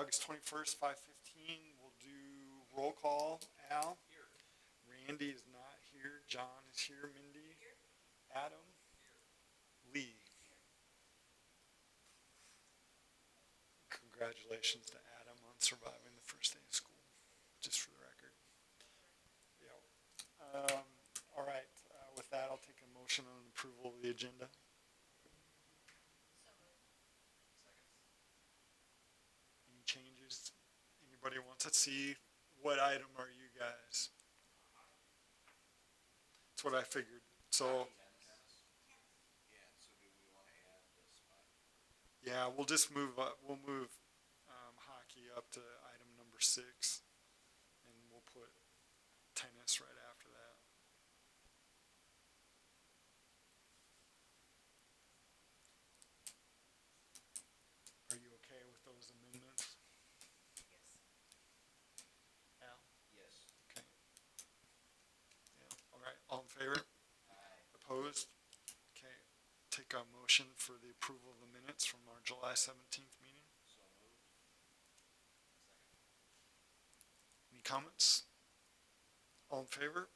August 21st, 5:15. We'll do roll call. Al? Here. Randy is not here. John is here. Mindy? Here. Adam? Here. Lee? Here. Congratulations to Adam on surviving the first day of school, just for the record. Yeah. All right. With that, I'll take a motion on approval of the agenda. Any changes? Anybody wants to see? What item are you guys? That's what I figured. So, yeah, we'll just move up. We'll move hockey up to item number 6, and we'll put tennis right after that. Are you okay with those amendments? Yes. Al? Yes. Okay. Yeah. All right. All in favor? Aye. Opposed? Okay. Take a motion for the approval of the minutes from our July 17th meeting. So moved. Second. Any comments? All in favor?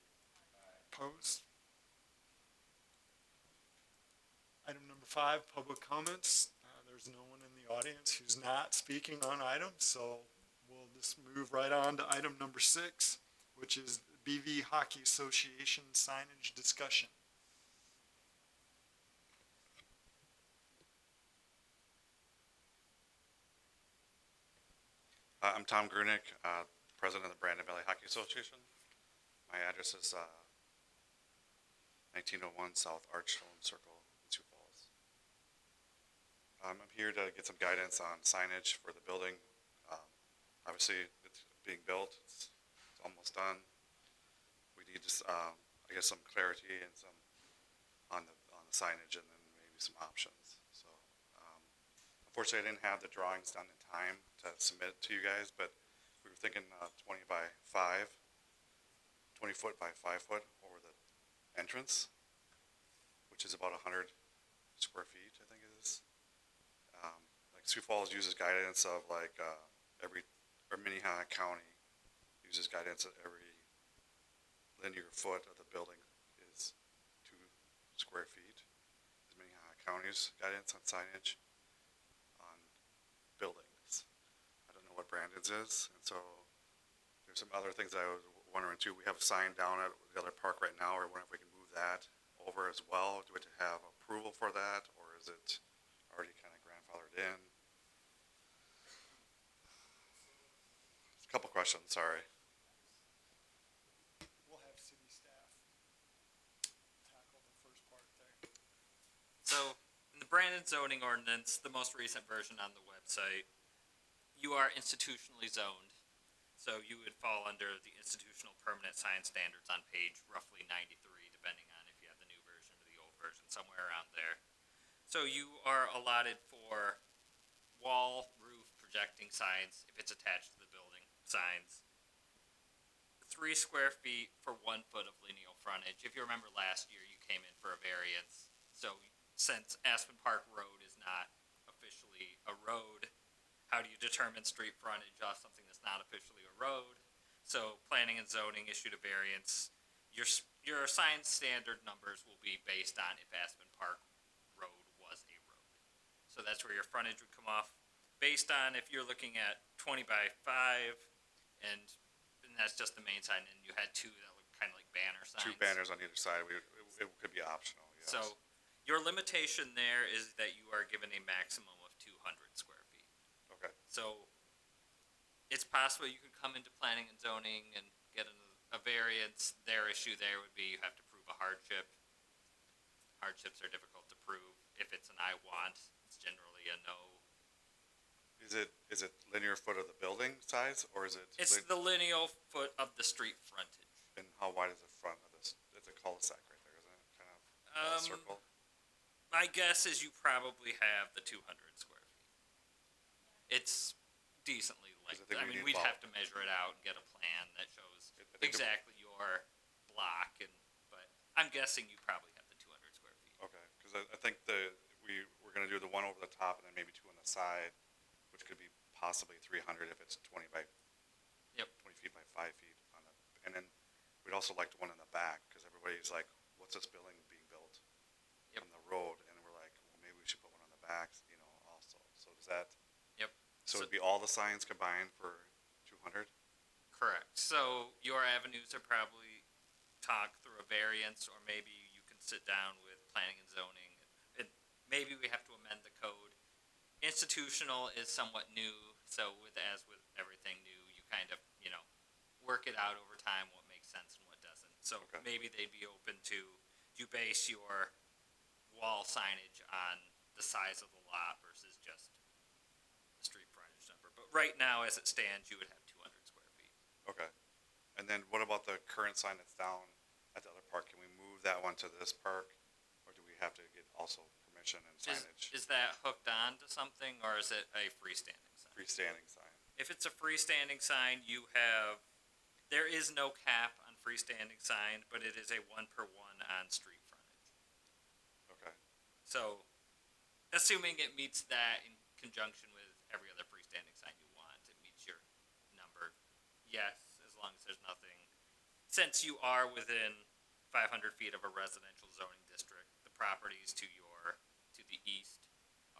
Aye. Opposed? Item number 5, public comments. There's no one in the audience who's not speaking on items, so we'll just move right on to item number 6, which is BV Hockey Association signage discussion. I'm Tom Grunick, president of the Brandon Valley Hockey Association. My address is 1901 South Archstone Circle in Sioux Falls. I'm here to get some guidance on signage for the building. Obviously, it's being built. It's almost done. We need just, I guess, some clarity and some on the signage, and then maybe some options. So, unfortunately, I didn't have the drawings done in time to submit to you guys, but we were thinking 20 by 5, 20 foot by 5 foot over the entrance, which is about 100 square feet, I think it is. Like Sioux Falls uses guidance of like or Minnehaha County uses guidance of every linear foot of the building is 2 square feet. Is Minnehaha County's guidance on signage on buildings. I don't know what Brandon's is, and so there's some other things I was wondering too. We have a sign down at the other park right now. We're wondering if we can move that over as well. Do we have to have approval for that, or is it already kind of grandfathered in? A couple questions, sorry. We'll have city staff tackle the first part there. So, in the Brandon zoning ordinance, the most recent version on the website, you are institutionally zoned. So you would fall under the institutional permanent sign standards on page roughly 93, depending on if you have the new version or the old version, somewhere around there. So you are allotted for wall, roof, projecting signs, if it's attached to the building, signs. 3 square feet for 1 foot of lineal frontage. If you remember last year, you came in for a variance. So since Aspen Park Road is not officially a road, how do you determine street frontage off something that's not officially a road? So planning and zoning issued a variance. Your sign standard numbers will be based on if Aspen Park Road was a road. So that's where your frontage would come off. Based on if you're looking at 20 by 5, and that's just the main sign, and you had 2 that look kind of like banner signs. 2 banners on either side. It could be optional. Yes. So your limitation there is that you are given a maximum of 200 square feet. Okay. So it's possible you could come into planning and zoning and get a variance. Their issue there would be you have to prove a hardship. Hardships are difficult to prove. If it's an I want, it's generally a no. Is it linear foot of the building size, or is it? It's the lineal foot of the street frontage. And how wide is the front of this? It's a cul-de-sac right there, isn't it? Kind of a circle. My guess is you probably have the 200 square feet. It's decently length. I mean, we'd have to measure it out and get a plan that shows exactly your block, but I'm guessing you probably have the 200 square feet. Okay, because I think we're going to do the one over the top and then maybe 2 on the side, which could be possibly 300 if it's 20 by Yep. 20 feet by 5 feet on the, and then we'd also like one in the back because everybody's like, what's this building being built Yep. on the road? And we're like, well, maybe we should put one on the back, you know, also. So does that? Yep. So So- it'd be all the signs combined for 200? Correct. So your avenues are probably talk through a variance, or maybe you can sit down with planning and zoning. And maybe we have to amend the code. Institutional is somewhat new, so as with everything new, you kind of, work it out over time, what makes sense and what doesn't. So Okay. maybe they'd be open to, you base your wall signage on the size of the lot versus just the street frontage number. But right now, as it stands, you would have 200 square feet. Okay. And then what about the current sign that's down at the other park? Can we move that one to this park? Or do we have to get also permission and signage? Is that hooked on to something, or is it a freestanding sign? Freestanding sign. If it's a freestanding sign, there is no cap on freestanding sign, but it is a 1-per-1 on street frontage. Okay. So, assuming it meets that in conjunction with every other freestanding sign you want, it meets your number. Yes, as long as there's nothing. Since you are within 500 feet of a residential zoning district, the properties to the east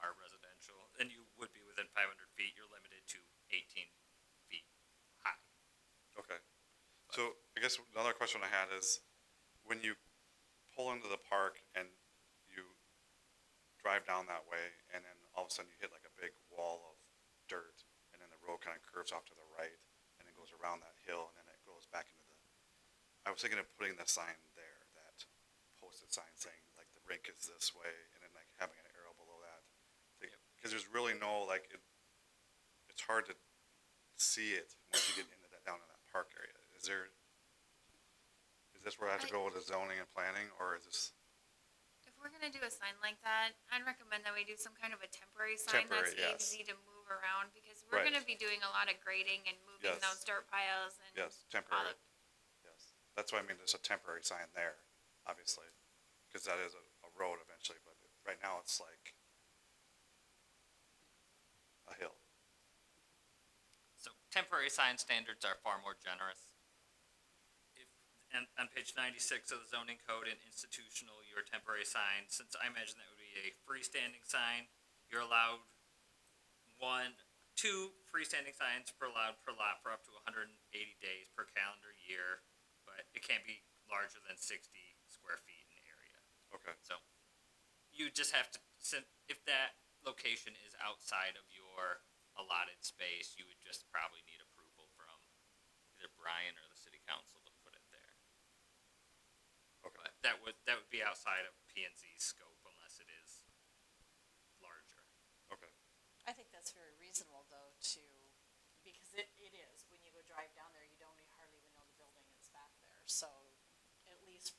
are residential, and you would be within 500 feet. You're limited to 18 feet high. Okay. So I guess another question I had is, when you pull into the park and you drive down that way, and then all of a sudden you hit like a big wall of dirt, and then the road kind of curves off to the right, and it goes around that hill, and then it goes back into the, I was thinking of putting the sign there, that posted sign saying like the rink is this way, and then like having an arrow below that. Because there's really no, like, it's hard to see it once you get into that, down in that park area. Is this where I have to go with the zoning and planning, or is this If we're gonna do a sign like that, I'd recommend that we do some kind of a temporary sign Temporary, that's yes. easy to move around, because we're Right. gonna be doing a lot of grading and moving Yes. those dirt piles and. yes, all temporary? of- Yes, that's what I mean, there's a temporary sign there, obviously, because that is a road eventually, but right now it's like a hill. So temporary sign standards are far more generous. And on page 96 of the zoning code, in institutional, your temporary sign, since I imagine that would be a freestanding sign, you're allowed 2 freestanding signs per allowed per lot for up to 180 days per calendar year, but it can't be larger than 60 square feet in area. Okay, So you just have to, if that location is outside of your allotted space, you would just probably need approval from either Brian or the city council to put it there. okay, But that would be outside of P and Z's scope unless it is larger. okay, I think that's very reasonable, though, because it is, when you go drive down there, you don't hardly even know the building is back there. So, at least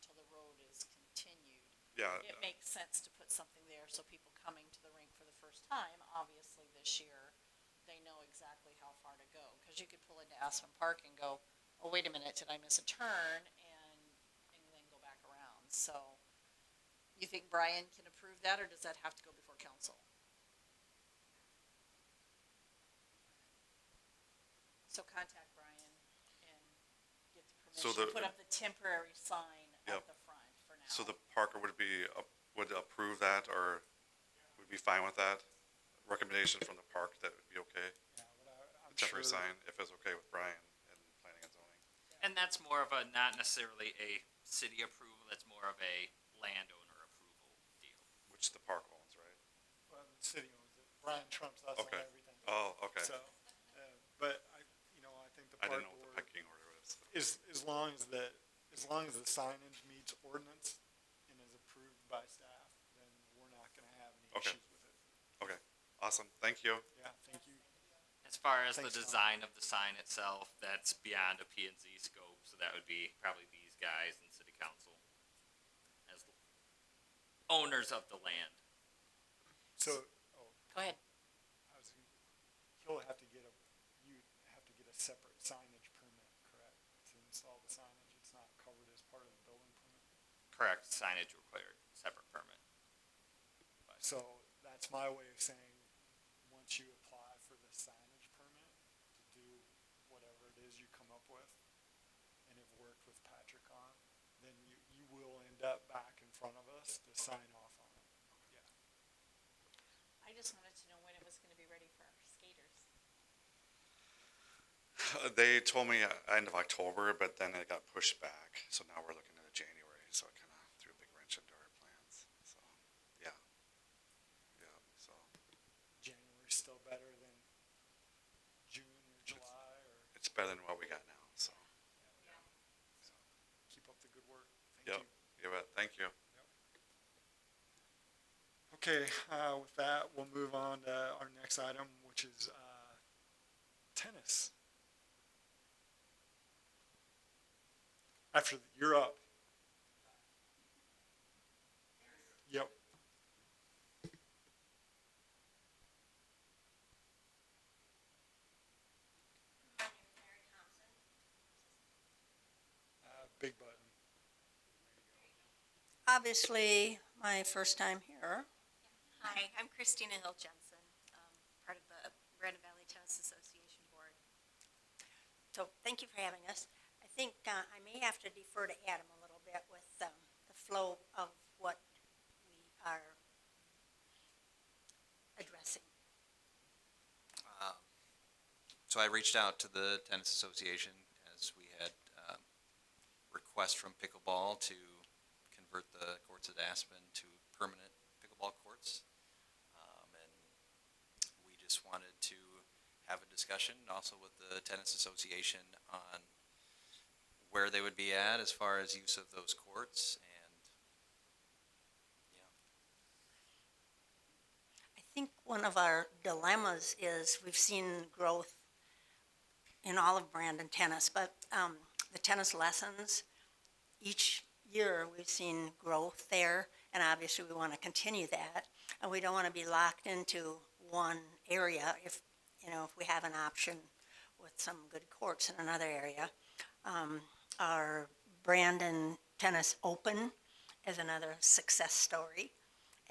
until the road is continued, yeah, it makes sense to put something there so people coming to the rink for the first time, obviously this year, they know exactly how far to go. Because you could pull into Aspen Park and go, oh, wait a minute, did I miss a turn? And then go back around. So, you think Brian can approve that, or does that have to go before council? So contact Brian and get the So permission, the- put up the temporary sign Yep. at the front for now. so the Parker would approve that, or would be fine with that? Recommendation from the park, that would be okay? Yeah, but I'm The temporary sure. sign, if it's okay with Brian and planning and zoning? And that's more of a, not necessarily a city approval, that's more of a landowner approval deal. Which the park owns, right? Well, the city owns it. Brian trumps us on Okay. everything. Oh, okay. So, but I think the I park didn't know what the board pecking order was. is, as long as the signage meets ordinance and is approved by staff, then we're not gonna have any Okay. issues with it. Okay, awesome, thank you. Yeah, thank you. As far as the Thanks, Tom. design of the sign itself, that's beyond a P and Z scope, so that would be probably these guys and city council as owners of the land. So, Go ahead. you'll have to get a separate signage permit, correct? To install the signage, it's not covered as part of the building permit. Correct, signage required, separate permit. So that's my way of saying, once you apply end up back in front of us to sign off on it. Yeah. I just wanted to know when it was gonna be ready for our skaters. They told me end of October, but then it got pushed back, so now we're looking at January, so it kinda threw a big wrench into our plans, so, yeah. Yeah, so, January's still better than June or July or, it's better than what we got now, so, so keep up the good work. Thank yep, you. you bet, thank you. Okay, with that, we'll move on to our next item, which is, tennis. You're up. Yep. Big button. Obviously, my first time here. Hi, I'm Christina Hill Jensen, part of the Brandon Valley Tennis Association Board. So thank you for having us. I think I may have to defer to Adam a little bit with the flow of what we are addressing. So I reached out to the tennis association as we had requests from pickleball to convert the courts at Aspen to permanent pickleball courts. And we just wanted to have a discussion also with the tennis association on where they would be at as far as use of those courts, and I think one of our dilemmas is we've seen growth in all of Brandon tennis, but the tennis lessons, each year we've seen growth there, and obviously we want to continue that. And we don't want to be locked into one area if we have an option with some good courts in another area. Our Brandon Tennis Open is another success story.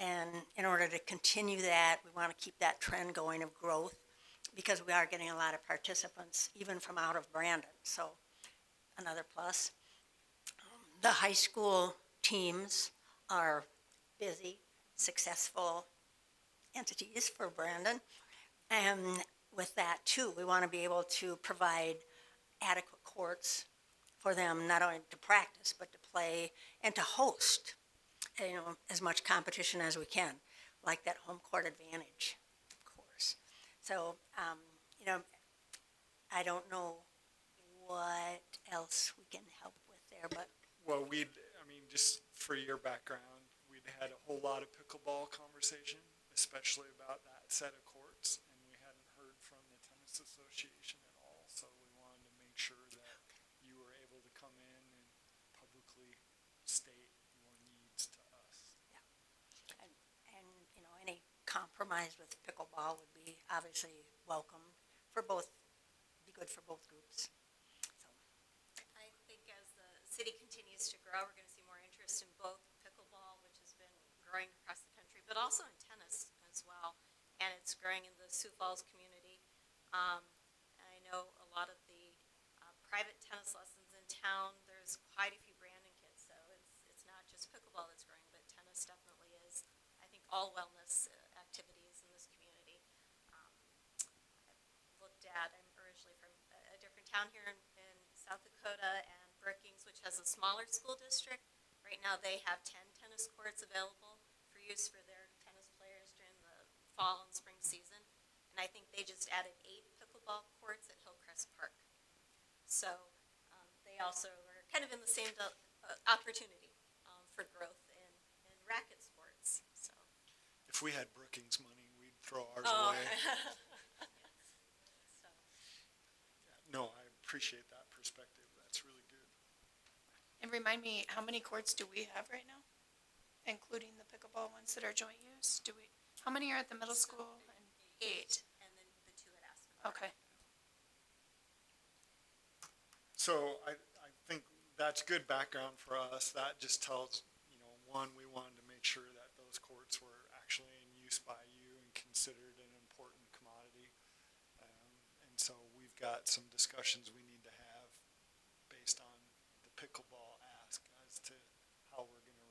And in order to continue that, we want to keep that trend going of growth because we are getting a lot of participants, even from out of Brandon. So another plus. The high school teams are busy, successful entities for Brandon. And with that too, we want to be able to provide adequate courts for them, not only to practice, but to play and to host, as much competition as we can, like that home court advantage, of course. So, I don't know what else we can help with there, but Well, just for your background, we'd had a whole lot of pickleball conversation, especially about that set of courts, and we hadn't heard from the tennis association at all, so we wanted to make sure that you were able to come in and publicly state your needs to us. and any compromise with pickleball would be obviously welcomed for both, be good for both groups. So, I think as the city continues to grow, we're gonna see more interest in both pickleball, which has been growing across the country, but also in tennis as well. And it's growing in the Sioux Falls community. I know a lot of the private tennis lessons in town, there's quite a few Brandon kids, so it's not just pickleball that's growing, but tennis definitely is. I think all wellness activities in this community. I've looked at, I'm originally from a different town here in South Dakota, and Brookings, which has a smaller school district. Right now, they have 10 tennis courts available for use for their tennis players during the fall and spring season. And I think they just added 8 pickleball courts at Hillcrest Park. So they also are kind of in the same opportunity for growth in racket sports. So. If we had Brookings money, we'd throw ours Oh. away. So. No, I appreciate that perspective. That's really good. And remind me, how many courts do we have right now? Including the pickleball ones that are joint use? How many are at the middle school? And 8. And then the 2 at Aspen. Okay. So I think that's good background for us. That just tells, one, we wanted to make sure that those courts were actually in use by you and considered an important commodity. And so we've got some discussions we need to have based on the pickleball ask as to how we're going to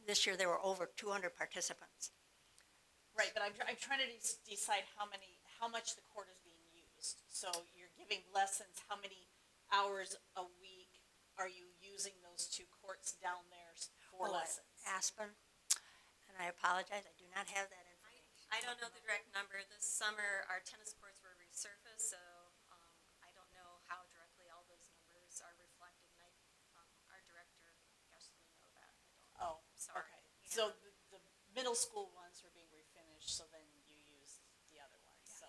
this year there were over 200 participants. Right, but I'm trying to decide how much the court is being used. So you're giving lessons, how many hours a week are you using those two courts down there for Oh, at lessons? Aspen, and I apologize, I do not have that information. I don't know the direct number. This summer, our tennis courts were resurfaced, so, I don't know how directly all those numbers are reflected, and our director, guess may know that. I don't. Oh, Sorry. okay. Yeah. So the middle school ones were being refinished, so then you used the other ones, so.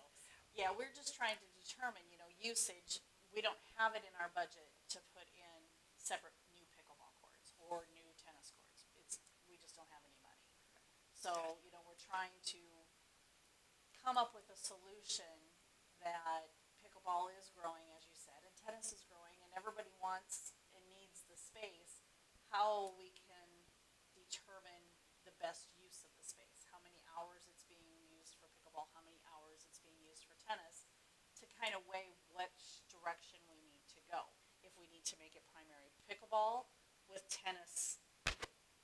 Yeah, we're just trying to determine, usage. We don't have it in our budget to put in separate new pickleball courts or new tennis courts. We just don't have any money. So, we're trying to come up with a solution that pickleball is growing, as you said, and tennis is growing, and everybody wants and needs the space. How we can determine the best use of the space, how many hours it's being used for pickleball, how many hours it's being used for tennis, to kind of weigh which direction we need to go. If we need to make it primary pickleball with tennis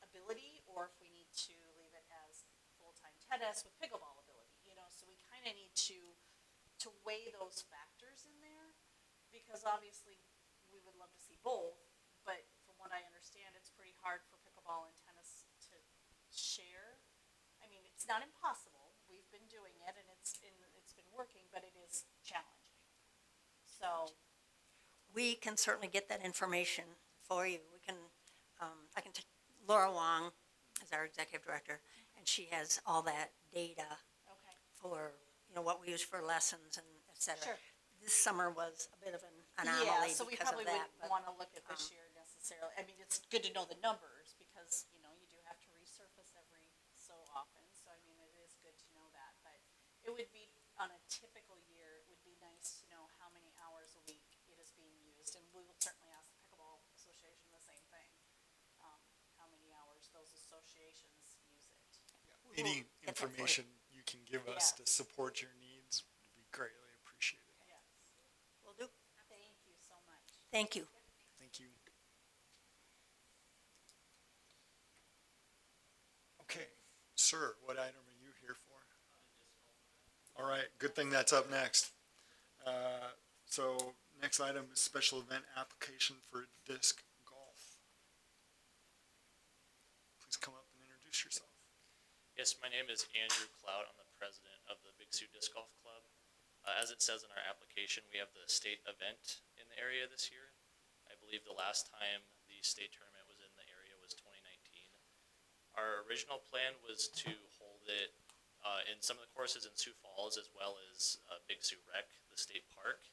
ability, or if we need to leave it as full-time tennis with pickleball ability, so we kind of need to weigh those factors in there, because obviously we would love to see both, but from what I understand, it's pretty hard for pickleball and tennis to share. I mean, it's not impossible. We've been doing it, and it's been working, but it is challenging. So, We can certainly get that information for you. We can, Laura Wong is our executive director, and she has all that data okay, for, what we use for lessons and et cetera. sure. This summer was a bit of an Yeah, anomaly so we because probably of that, wouldn't but want to look at this year necessarily. I mean, it's good to know the numbers, because, you do have to resurface every so often, so I mean, it is good to know that, but it would be, on a typical year, it would be nice to know how many hours a week it is being used, and we will certainly ask the Pickleball Association the same thing, how many hours those associations use it. Any get that for you. information you can give us to Yes. support your needs would be greatly appreciated. Yes, will do. thank you so much. Thank you. Thank you. Okay, sir, what item are you here for? All right, good thing that's up next. So next item is special event application for disc golf. Please come up and introduce yourself. Yes, my name is Andrew Cloud. I'm the president of the Big Sioux Disc Golf Club. As it says in our application, we have the state event in the area this year. I believe the last time the state tournament was in the area was 2019. Our original plan was to hold it in some of the courses in Sioux Falls, as well as Big Sioux Rec, the state park.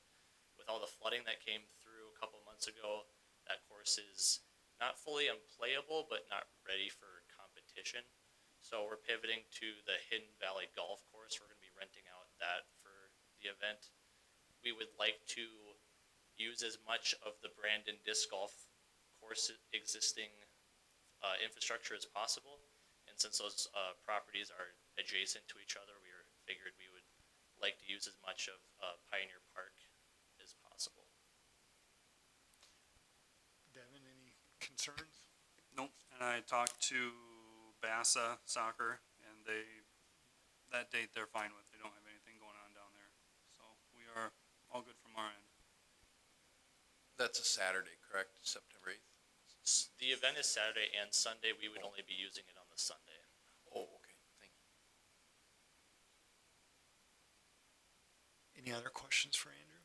With all the flooding that came through a couple months ago, that course is not fully unplayable, but not ready for competition. So we're pivoting to the Hidden Valley Golf Course. We're going to be renting out that for the event. We would like to use as much of the Brandon Disc Golf Course existing infrastructure as possible. And since those properties are adjacent to each other, we figured we would like to use as much of Pioneer Park as possible. Devin, any concerns? Nope, and I talked to Bassa Soccer, and that date they're fine with. They don't have anything going on down there. So we are all good from our end. That's a Saturday, correct? September 8th? The event is Saturday and Sunday. We would only be using it on the Sunday. Oh, okay, thank you. Any other questions for Andrew?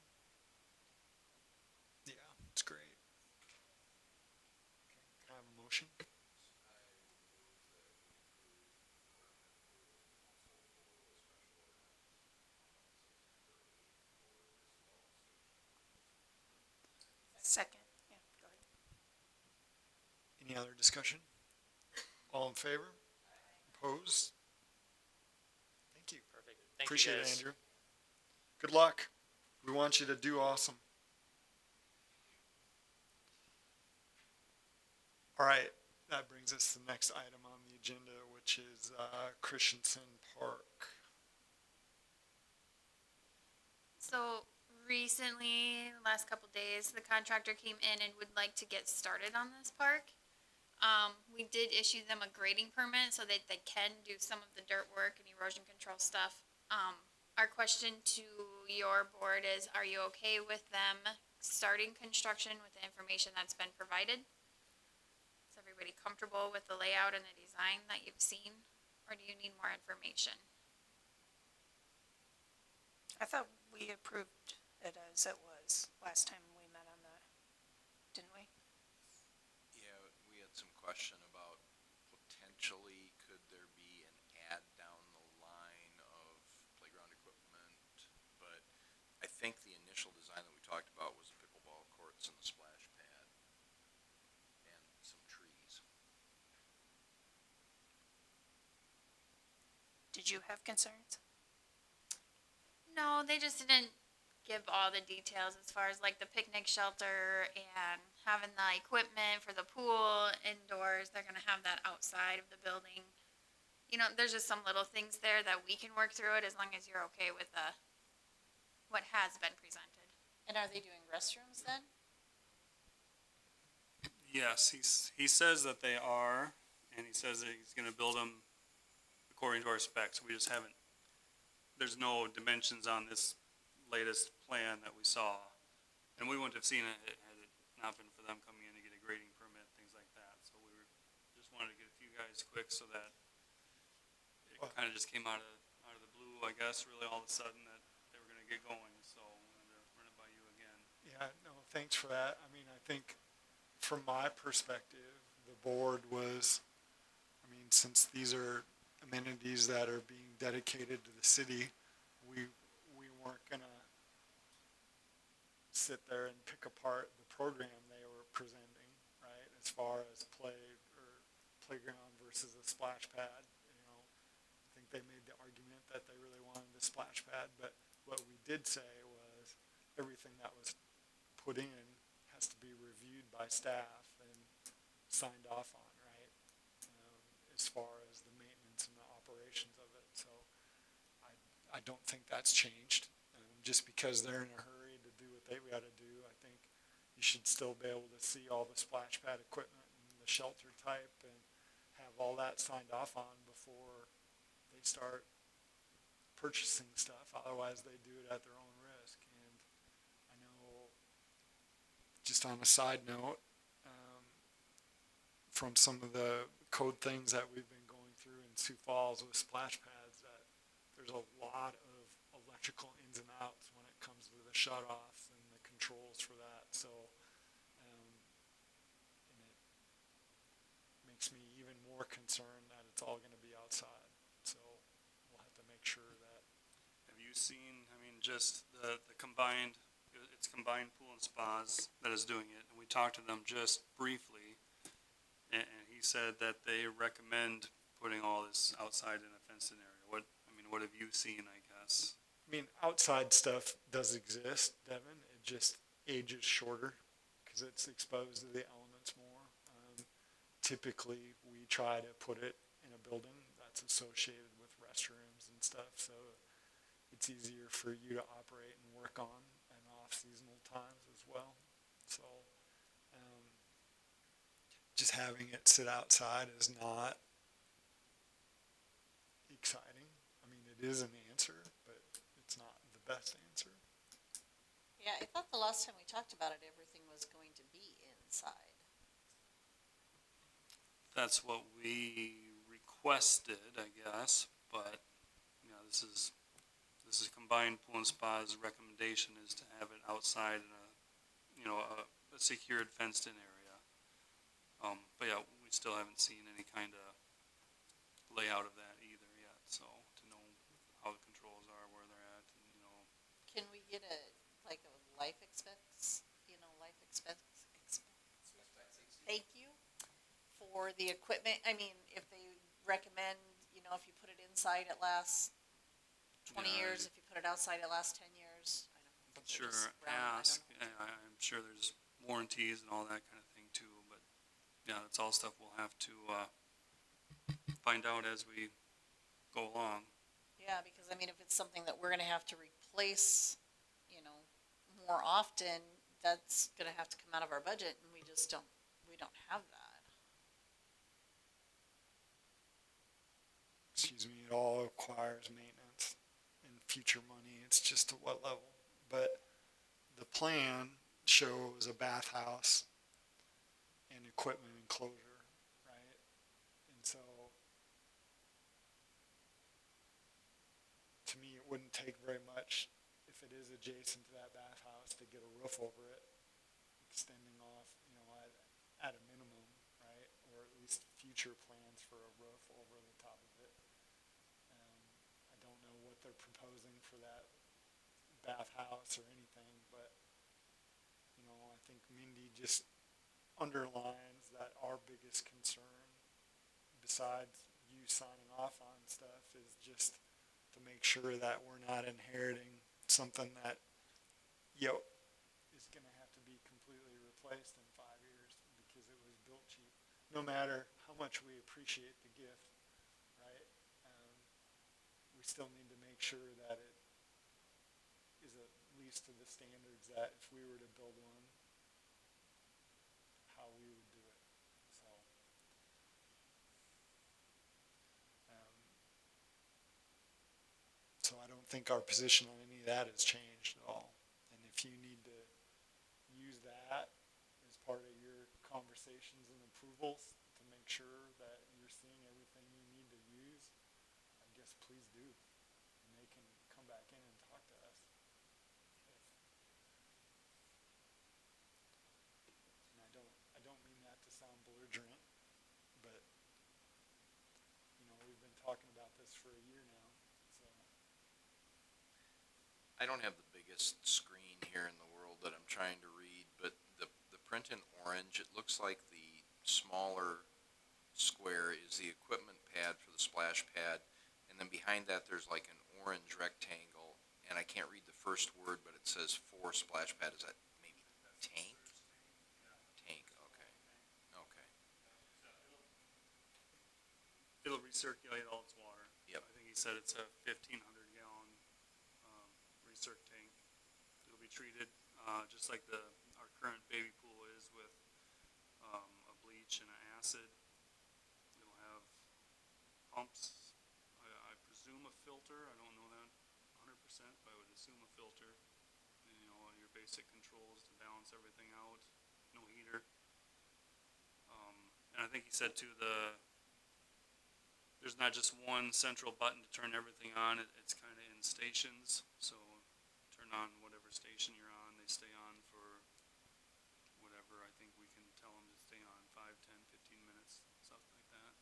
Yeah, it's great. Okay, can I have a motion? Second, yeah, go ahead. Any other discussion? All in favor? Opposed? Thank you. Perfect. Thank Appreciate you it, guys. Andrew. Good luck. We want you to do awesome. All right, that brings us to the next item on the agenda, which is Christensen Park. So recently, the last couple days, the contractor came in and would like to get started on this park. We did issue them a grading permit so that they can do some of the dirt work and erosion control stuff. Our question to your board is, are you okay with them starting construction with the information that's been provided? Is everybody comfortable with the layout and the design that you've seen, or do you need more information? I thought we approved it as it was last time we met on that, didn't we? Yeah, we had some question about potentially could there be an add down the line of playground equipment, but I think the initial design that we talked about was the pickleball courts and the splash pad and some trees. Did you have concerns? No, they just didn't give all the details as far as like the picnic shelter and having the equipment for the pool indoors. They're gonna have that outside of the building. You know, there's just some little things there that we can work through it as long as you're okay with what has been presented. And are they doing restrooms then? Yes, he says that they are, and he says that he's gonna build them according to our specs. We just haven't, there's no dimensions on this latest plan that we saw. And we wouldn't have seen it had it not been for them coming in to get a grading permit, things like that. So we were, just wanted to get a few guys quick so that it kinda just came out of the blue, I guess, really all of a sudden that they were gonna get going, so I wanted to run it by you again. Yeah, no, thanks for that. I mean, I think from my perspective, the board was, I mean, since these are amenities that are being dedicated to the city, we weren't gonna sit there and pick apart the program they were presenting, right? As far as playground versus a splash pad, you know. I think they made the argument that they really wanted the splash pad, but what we did say was everything that was put in has to be reviewed by staff and signed off on, right? As far as the maintenance and the operations of it, so I don't think that's changed. Just because they're in a hurry to do what they gotta do, I think you should still be able to see all the splash pad equipment and the shelter type and have all that signed off on before they start purchasing stuff. Otherwise, they do it at their own risk. And I know, just on a side note, from some of the code things that we've been going through in Sioux Falls with splash pads, that there's a lot of electrical ins and outs when it comes to the shut-offs and the controls for that. So, and it makes me even more concerned that it's all going to be outside. So we'll have to make sure that. Have you seen, I mean, just the combined, it's combined pool and spas that is doing it, and we talked to them just briefly, and he said that they recommend putting all this outside in a fenced-in area. What have you seen, I guess? I mean, outside stuff does exist, Devin. It just ages shorter because it's exposed to the elements more. Typically, we try to put it in a building that's associated with restrooms and stuff, so it's easier for you to operate and work on in off-seasonal times as well. So, just having it sit outside is not exciting. I mean, it is an answer, but it's not the best answer. Yeah, I thought the last time we talked about it, everything was going to be inside. That's what we requested, I guess, but, this is combined pool and spa's recommendation is to have it outside in a secured fenced-in area. But yeah, we still haven't seen any kind of layout of that either yet, so to know how the controls are, where they're at, and, Can we get a life expense, thank you, for the equipment? I mean, if they recommend, if you put it inside, it lasts 20 Yeah, years, if you put it outside, it lasts 10 years. I don't know. They sure, just round, I don't ask, know. I'm sure there's warranties and all that kind of thing too, but, yeah, that's all stuff we'll have to, find out as we go along. Yeah, because I mean, if it's something that we're gonna have to replace, more often, that's gonna have to come out of our budget, and we don't have that. excuse me, it all requires maintenance and future money. It's just to what level. But the plan shows a bathhouse and equipment enclosure, right? And so, to me, it wouldn't take very much if it is adjacent to that bathhouse to get a roof over it, extending off, at a minimum, right? Or at least future plans for a roof over the top of it. I don't know what they're proposing for that bathhouse or anything, but, I think Mindy just underlines that our biggest concern, besides you signing off on stuff, is just to make sure that we're not inheriting something that, is gonna have to be completely replaced in 5 years because it was built cheap. No matter how much we appreciate the gift, right? We still need to make sure that it is at least to the standards that if we were to build one, how we would do it. So I don't think our position on any of that has changed at all. And if you need to use that as part of your conversations and approvals to make sure that you're seeing everything you need to use, I guess please do. And they can come back in and talk to us. And I don't mean that to sound belligerent, but we've been talking about this for a year now. So I don't have the biggest screen here in the world that I'm trying to read, but the print in orange, it looks like the smaller square is the equipment pad for the splash pad, and then behind that there's like an orange rectangle, and I can't read the first word, but it says for splash pad. Is that maybe tank? Tank, okay. Okay. It'll recirculate all its water. Yep. I think he said it's a 1,500 gallon, recirc tank. It'll be treated, just like our current baby pool is with, a bleach and an acid. It'll have pumps, I presume a filter. I don't know that 100%, but I would assume a filter. And, your basic controls to balance everything out. No heater. And I think he said too, there's not just one central button to turn everything on. It's kind of in stations. So turn on whatever station you're on. They stay on for whatever. I think we can tell them to stay on 5, 10, 15 minutes, stuff like that.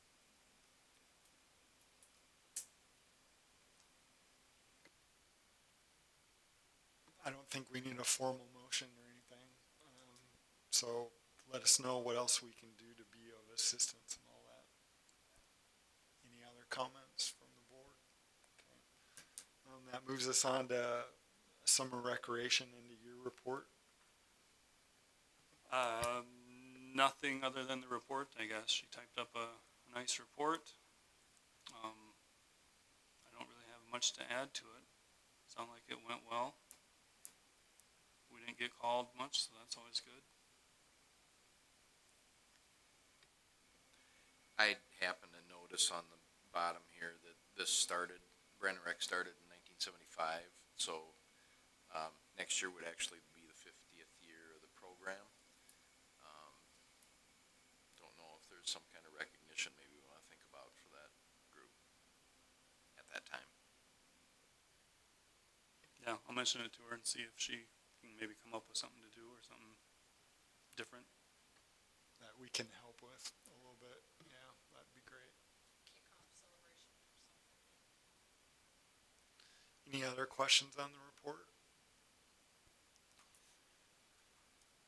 I don't think we need a formal motion or anything. So let us know what else we can do to be of assistance and all that. Any other comments from the board? Okay. That moves us on to summer recreation into your report. Nothing other than the report, I guess. She typed up a nice report. I don't really have much to add to it. Sound like it went well. We didn't get called much, so that's always good. I happened to notice on the bottom here that Brandon Rec started in 1975, so next year would actually be the 50th year of the program. Don't know if there's some kind of recognition maybe we want to think about for that group at that time. Yeah, I'll mention it to her and see if she can maybe come up with something to do or something different. That we can help with a little bit. Yeah, that'd be great. Kickoff celebration or something. Any other questions on the report?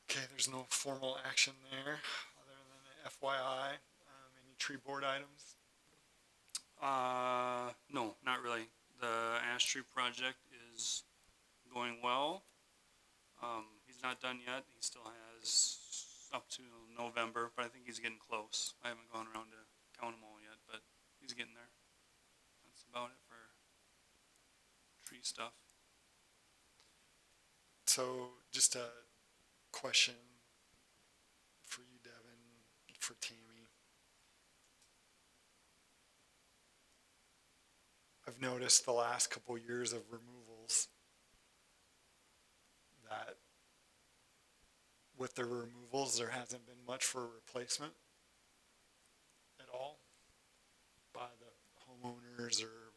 Okay, there's no formal action there other than the FYI. Any tree board items? No, not really. The ash tree project is going well. He's not done yet. He still has up to November, but I think he's getting close. I haven't gone around to count them all yet, but he's getting there. That's about it for tree stuff. So just a question for you, Devin, for Tammy. we've noticed the last couple years of removals that with the removals, there hasn't been much for replacement at all by the homeowners or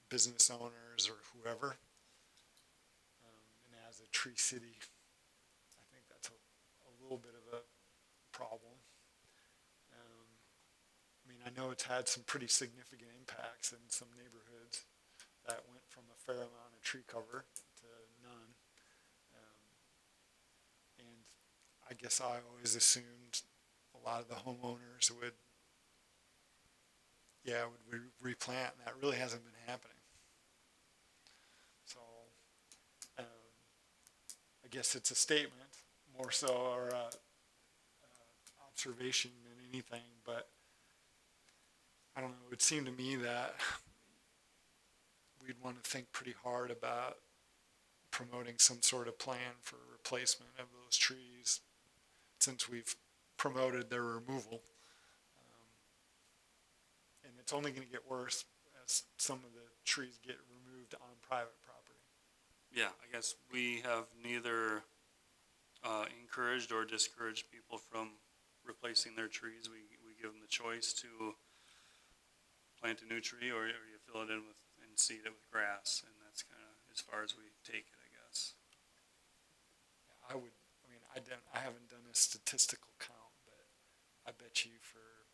business owners or whoever. And as a Tree City, I think that's a little bit of a problem. I mean, I know it's had some pretty significant impacts in some neighborhoods that went from a fair amount of tree cover to none. And I guess I always assumed a lot of the homeowners would replant, and that really hasn't been happening. So, I guess it's a statement more so, or a observation than anything, but I don't know, it would seem to me that we'd want to think pretty hard about promoting some sort of plan for replacement of those trees since we've promoted their removal. And it's only going to get worse as some of the trees get removed on private property. Yeah, I guess we have neither encouraged or discouraged people from replacing their trees. We give them the choice to plant a new tree or you fill it in with and seed it with grass, and that's kind of as far as we take it, I guess. I haven't done a statistical count, but I bet you for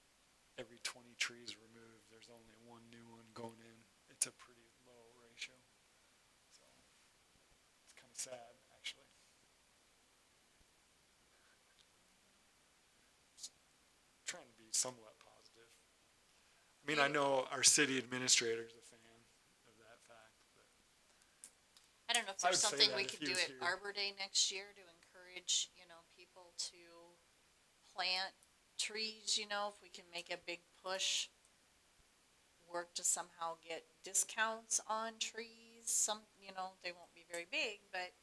every 20 trees removed, there's only one new one going in. It's a pretty low ratio. So it's kind of sad, actually. Trying to be somewhat positive. I mean, I know our city administrator is a fan of that fact, but I don't know if I there's would say something that we if could he do was at here. Arbor Day next year to encourage, people to plant trees, if we can make a big push, work to somehow get discounts on trees, they won't be very big, but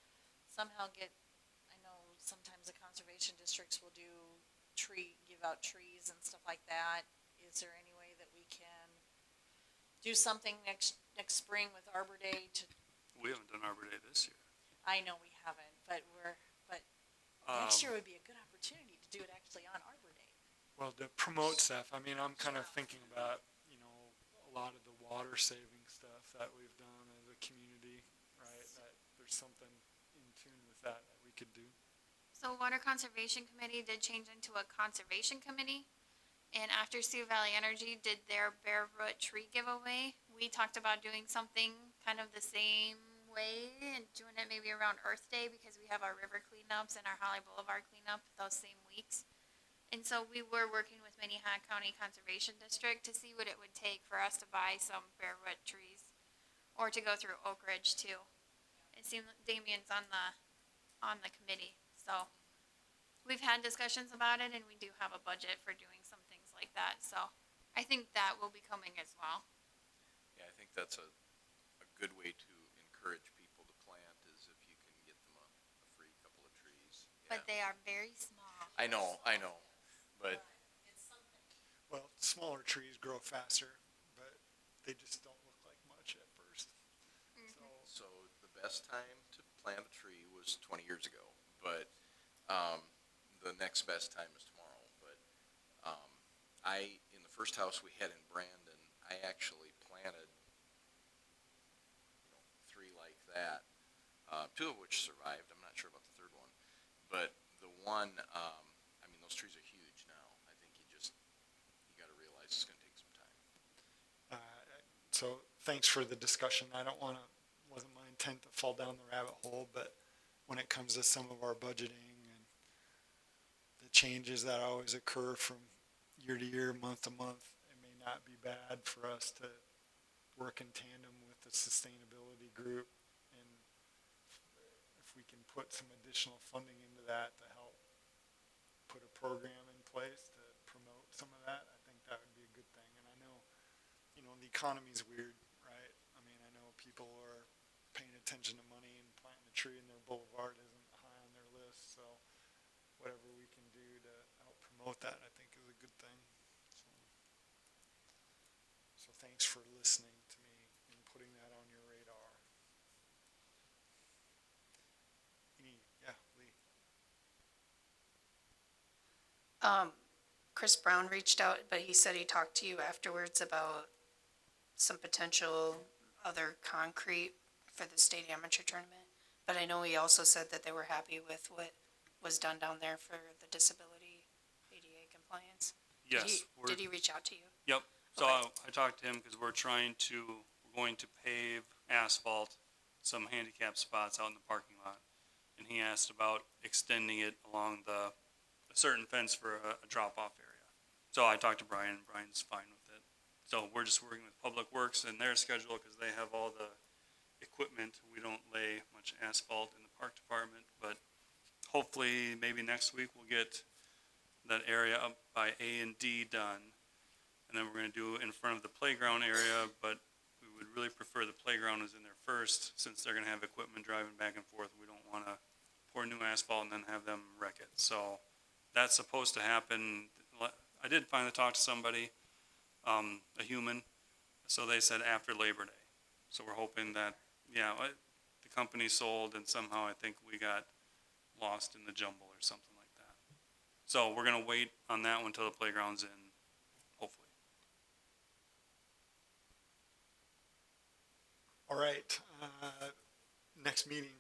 somehow I know sometimes the conservation districts will give out trees and stuff like that. Is there any way that we can do something next spring with Arbor Day We haven't done Arbor Day this year. I know we haven't, but next year would be a good opportunity to do it actually on Arbor Day. well, to promote stuff, I mean, I'm kind of thinking about, a lot of the water saving stuff that we've done as a community, right? That there's something in tune with that we could do. So Water Conservation Committee did change into a conservation committee. And after Sioux Valley Energy did their bare root tree giveaway, we talked about doing something kind of the same way and doing it maybe around Earth Day because we have our river cleanups and our Holly Boulevard cleanup those same weeks. And so we were working with Minnehaha County Conservation District to see what it would take for us to buy some bare root trees or to go through Oak Ridge too. It seemed that Damien's on the committee, so we've had discussions about it and we do have a budget for doing some things like that. So I think that will be coming as well. Yeah, I think that's a good way to encourage people to plant is if you can get them a free couple of trees. But Yeah. they are very small. I know, but It's something. Well, smaller trees grow faster, but they just don't look like much at first. So, so the best time to plant a tree was 20 years ago, but the next best time is tomorrow. But in the first house we had in Brandon, I actually planted, three like that, two of which survived. I'm not sure about the third one, but the one, those trees are huge now. I think you got to realize it's going to take some time. so thanks for the discussion. Wasn't my intent to fall down the rabbit hole, but when it comes to some of our budgeting and the changes that always occur from year to year, month to month, it may not be bad for us to work in tandem with the sustainability group. And if we can put some additional funding into that to help put a program in place to promote some of that, I think that would be a good thing. And I know, the economy's weird, right? I mean, I know people are paying attention to money and planting a tree in their boulevard isn't high on their list, so whatever we can do to help promote that, I think is a good thing. So thanks for listening to me and putting Chris Brown reached out, but he said he talked to you afterwards about some potential other concrete for the state amateur tournament. But I know he also said that they were happy with what was done down there for the disability ADA compliance. Yes, Did he reach out to you? Yep, so Okay. I talked to him because we're going to pave asphalt some handicap spots out in the parking lot. And he asked about extending it along a certain fence for a drop-off area. So I talked to Brian, and Brian's fine with it. So we're just working with Public Works and their schedule because they have all the equipment. We don't lay much asphalt in the park department, but hopefully maybe next week we'll get that area up by A and D done. And then we're gonna do in front of the playground area, but we would really prefer the playground is in there first, since they're gonna have equipment driving back and forth. We don't wanna pour new asphalt and then have them wreck it. So that's supposed to happen. I did finally talk to somebody, a human, so they said after Labor Day. So we're hoping that, the company sold and somehow I think we got lost in the jumble or something like that. So we're gonna wait on that one till the playground's in, hopefully. All right, next meeting.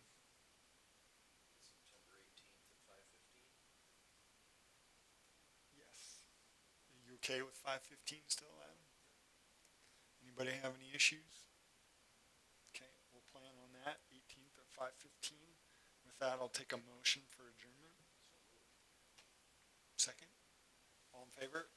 September 18th at 5:15. Yes. Are you okay with 5:15 still, Adam? Anybody have any issues? Okay, we'll plan on that, 18th at 5:15. With that, I'll take a motion for adjournment. Second? All in favor?